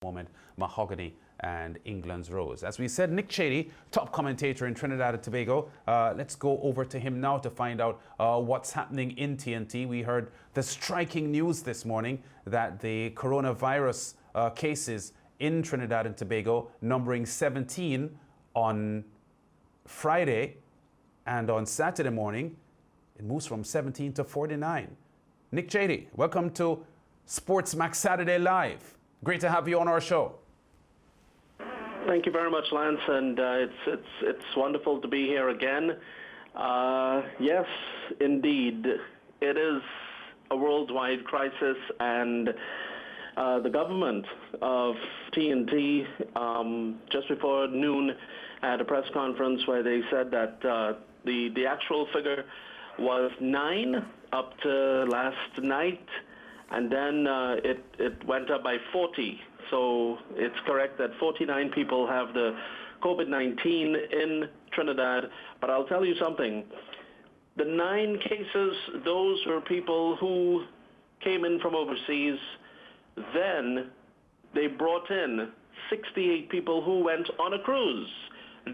moment, Mahogany and England's Rose. As we said, Nick Chady, top commentator in Trinidad and Tobago. Let's go over to him now to find out what's happening in TNT. We heard the striking news this morning that the coronavirus cases in Trinidad and Tobago, numbering 17 on Friday, and on Saturday morning, it moves from 17 to 49. Nick Chady, welcome to Sportsmax Saturday Live. Great to have you on our show. Thank you very much, Lance, and it's wonderful to be here again. Yes, indeed, it is a worldwide crisis, and the government of TNT just before noon had a press conference where they said that the actual figure was 9 up to last night, and then it went up by 40. So it's correct that 49 people have the COVID-19 in Trinidad. But I'll tell you something. The 9 cases, those were people who came in from overseas. Then they brought in 68 people who went on a cruise.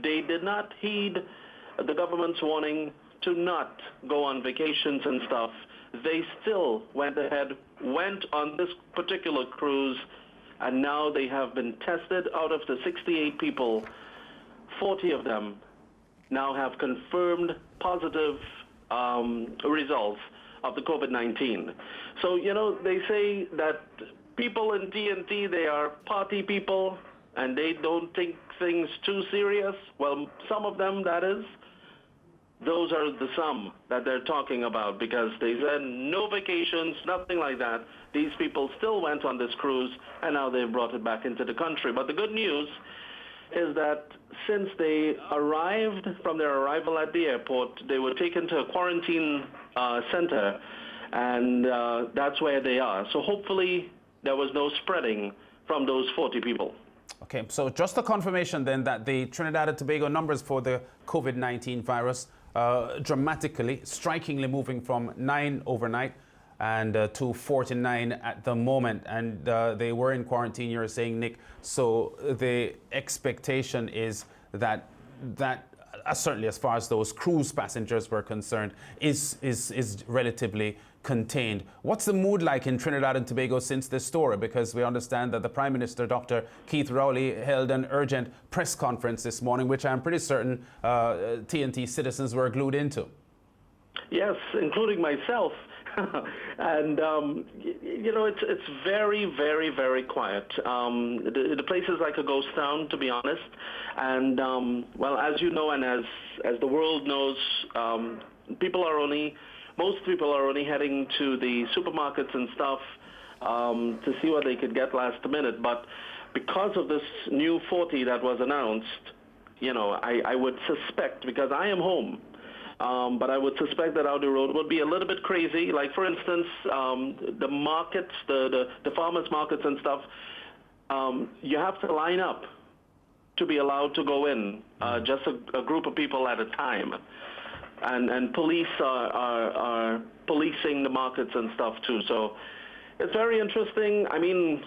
They did not heed the government's warning to not go on vacations and stuff. They still went ahead, went on this particular cruise, and now they have been tested. Out of the 68 people, 40 of them now have confirmed positive results of the COVID-19. So, you know, they say that people in TNT, they are party people, and they don't take things too serious. Well, some of them, that is. Those are the some that they're talking about, because they said no vacations, nothing like that. These people still went on this cruise, and now they've brought it back into the country. But the good news is that since they arrived, from their arrival at the airport, they were taken to a quarantine center, and that's where they are. So hopefully there was no spreading from those 40 people. Okay, so just a confirmation then that the Trinidad and Tobago numbers for the COVID-19 virus dramatically, strikingly moving from 9 overnight and to 49 at the moment. And they were in quarantine, you're saying, Nick. So the expectation is that certainly as far as those cruise passengers were concerned, is relatively contained. What's the mood like in Trinidad and Tobago since this story? Because we understand that the Prime Minister, Dr. Keith Rowley, held an urgent press conference this morning, which I'm pretty certain TNT citizens were glued into. Yes, including myself. And, you know, it's very, very, very quiet. The place is like a ghost town, to be honest. And, well, as you know, and as the world knows, most people are only heading to the supermarkets and stuff to see what they could get last minute. But because of this new 40 that was announced, you know, I would suspect, because I am home, but I would suspect that out the road would be a little bit crazy. Like, for instance, the markets, the farmers markets and stuff, you have to line up to be allowed to go in, just a group of people at a time. And police are policing the markets and stuff too. So it's very interesting. I mean,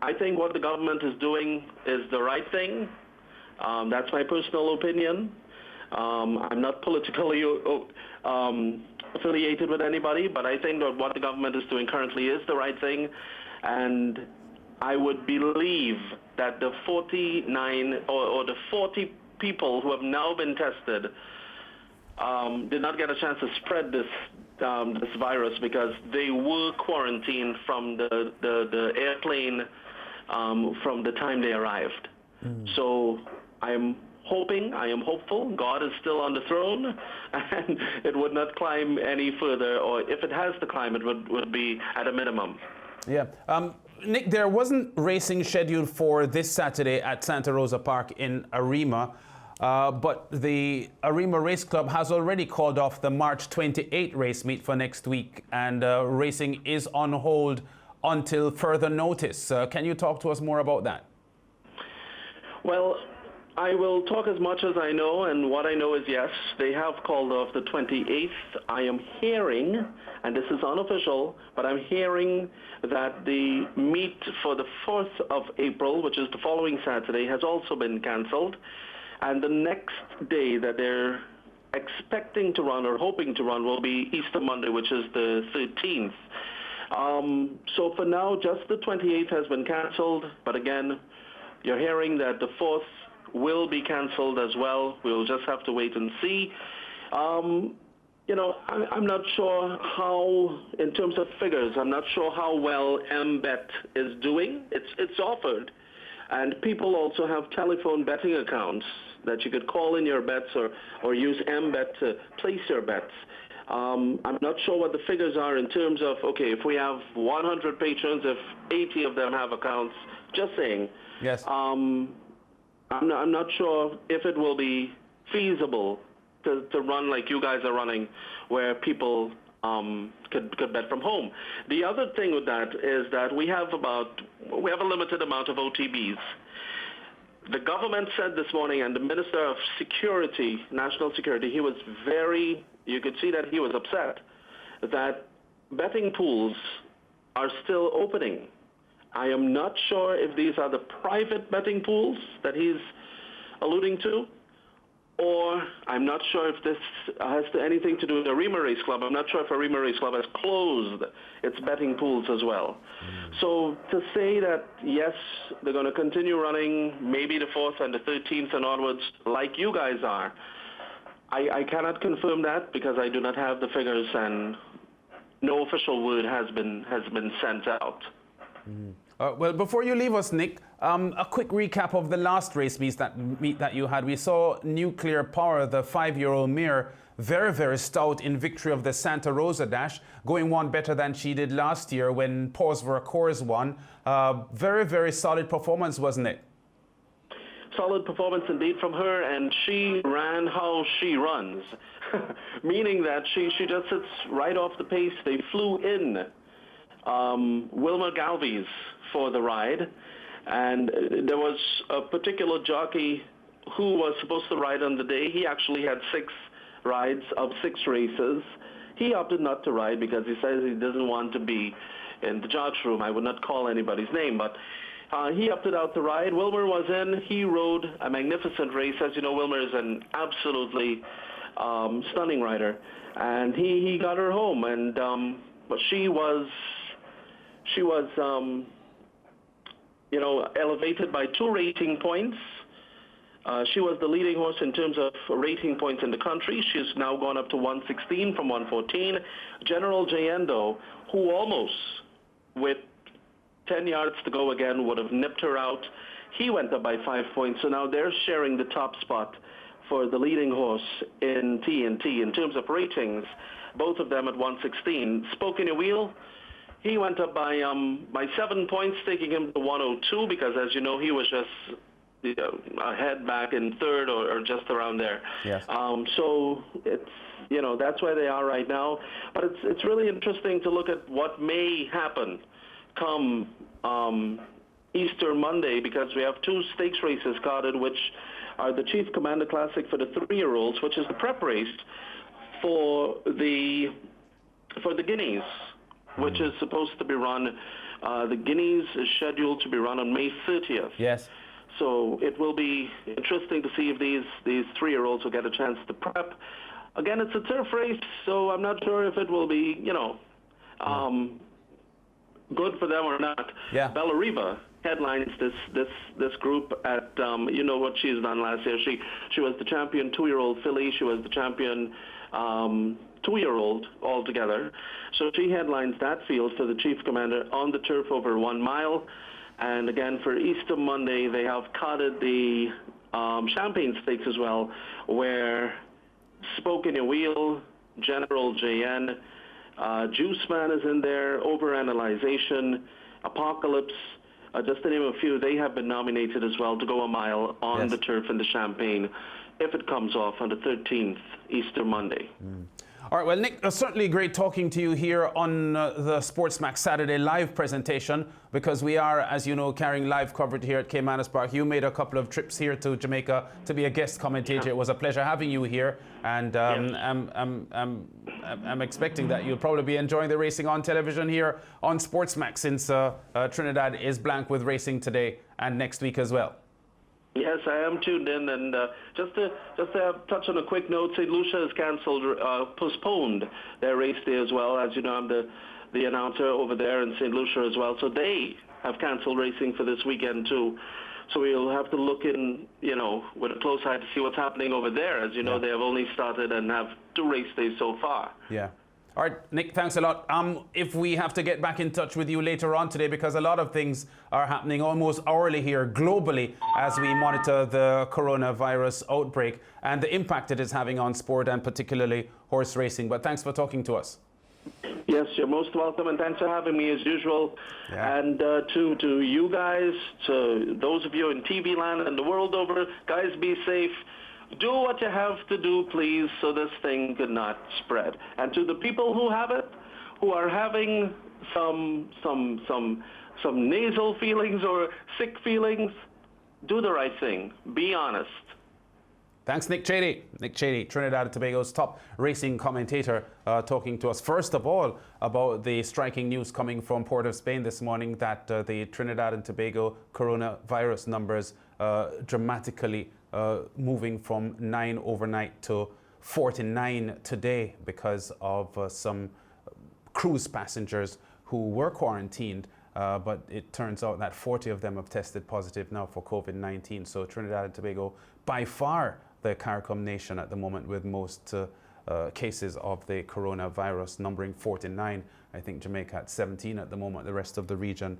I think what the government is doing is the right thing. That's my personal opinion. I'm not politically affiliated with anybody, but I think that what the government is doing currently is the right thing. And I would believe that the 49 or the 40 people who have now been tested did not get a chance to spread this virus, because they were quarantined from the airplane from the time they arrived. So I am hopeful. God is still on the throne, and it would not climb any further, or if it has to climb, it would be at a minimum. Yeah. Nick, there wasn't racing scheduled for this Saturday at Santa Rosa Park in Arima. But the Arima Race Club has already called off the March 28 race meet for next week, and racing is on hold until further notice. Can you talk to us more about that? Well, I will talk as much as I know, and what I know is yes, they have called off the 28th. I am hearing, and this is unofficial, but I'm hearing that the meet for the 4th of April, which is the following Saturday, has also been cancelled. And the next day that they're expecting to run or hoping to run will be Easter Monday, which is the 13th. So for now, just the 28th has been cancelled, but again, you're hearing that the 4th will be cancelled as well. We'll just have to wait and see. I'm not sure how, in terms of figures, I'm not sure how well MBet is doing. It's offered, and people also have telephone betting accounts that you could call in your bets or use MBet to place your bets. I'm not sure what the figures are in terms of, okay, if we have 100 patrons, if 80 of them have accounts, just saying. Yes. I'm not sure if it will be feasible to run like you guys are running, where people could bet from home. The other thing with that is that we have a limited amount of OTBs. The government said this morning, and the Minister of Security, National Security, you could see that he was upset that betting pools are still opening. I am not sure if these are the private betting pools that he's alluding to, or I'm not sure if this has anything to do with the Arima Race Club. I'm not sure if Arima Race Club has closed its betting pools as well. So to say that, yes, they're going to continue running maybe the 4th and the 13th and onwards like you guys are, I cannot confirm that because I do not have the figures and no official word has been sent out. Well, before you leave us, Nick, a quick recap of the last race meet that you had. We saw Nuclear Power, the 5-year-old mare, very, very stout in victory of the Santa Rosa Dash, going one better than she did last year when Pause for a Course won. Very, very solid performance, wasn't it? Solid performance indeed from her, and she ran how she runs, meaning that she just sits right off the pace. They flew in Wilmer Galvies for the ride, and there was a particular jockey who was supposed to ride on the day. He actually had 6 rides of 6 races. He opted not to ride because he says he doesn't want to be in the judge room. I would not call anybody's name, but he opted out to ride. Wilmer was in. He rode a magnificent race. As you know, Wilmer is an absolutely stunning rider, and he got her home. And but she was elevated by 2 rating points. She was the leading horse in terms of rating points in the country. She's now gone up to 116 from 114. General Jayendo, who almost, with 10 yards to go again, would have nipped her out. He went up by 5 points. So now they're sharing the top spot for the leading horse in TNT in terms of ratings, both of them at 116. Spoke in a Wheel, he went up by 7 points, taking him to 102 because, as you know, he was just ahead back in 3rd or just around there. Yes. So it's, that's where they are right now. But it's really interesting to look at what may happen come Easter Monday, because we have 2 stakes races carded, which are the Chief Commander Classic for the 3-year-olds, which is the prep race for the Guineas, which is supposed to be run. The Guineas is scheduled to be run on May 30th. Yes. So it will be interesting to see if these 3-year-olds will get a chance to prep. Again, it's a turf race, so I'm not sure if it will be, good for them or not. Yeah. Bella Riva headlines this group at what she's done last year. She was the champion 2-year-old filly. She was the champion 2-year-old altogether. So she headlines that field for the Chief Commander on the turf over 1 mile. And again, for Easter Monday, they have carded the Champagne Stakes as well, where Spoke in a Wheel, General JN, Juice Man is in there, Overanalyzation, Apocalypse, just to name a few. They have been nominated as well to go a mile on Yes. the turf in the Champagne if it comes off on the 13th, Easter Monday. All right, well, Nick, certainly great talking to you here on the Sportsmax Saturday live presentation, because we are, as you know, carrying live coverage here at Caymanas Park. You made a couple of trips here to Jamaica to be a guest commentator. It was a pleasure having you here, and I'm expecting that you'll probably be enjoying the racing on television here on Sportsmax, since Trinidad is blank with racing today and next week as well. Yes, I am tuned in, and just to touch on a quick note, St. Lucia has postponed their race day as well. As you know, I'm the announcer over there in St. Lucia as well, so they have cancelled racing for this weekend too. So we'll have to look in, with a close eye to see what's happening over there. As you know, they have only started and have 2 race days so far. Yeah. All right, Nick, thanks a lot. If we have to get back in touch with you later on today, because a lot of things are happening almost hourly here globally as we monitor the coronavirus outbreak and the impact it is having on sport and particularly horse racing. But thanks for talking to us. Yes, you're most welcome, and thanks for having me as usual. Yeah. And to you guys, to those of you in TV land and the world over, guys, be safe. Do what you have to do, please, so this thing could not spread. And to the people who have it, who are having some nasal feelings or sick feelings, do the right thing. Be honest. Thanks, Nick Chady. Nick Chady, Trinidad and Tobago's top racing commentator, talking to us, first of all, about the striking news coming from Port of Spain this morning that the Trinidad and Tobago coronavirus numbers dramatically moving from 9 overnight to 49 today because of some cruise passengers who were quarantined. But it turns out that 40 of them have tested positive now for COVID-19. So Trinidad and Tobago, by far the CARICOM nation at the moment with most cases of the coronavirus, numbering 49. I think Jamaica at 17 at the moment. The rest of the region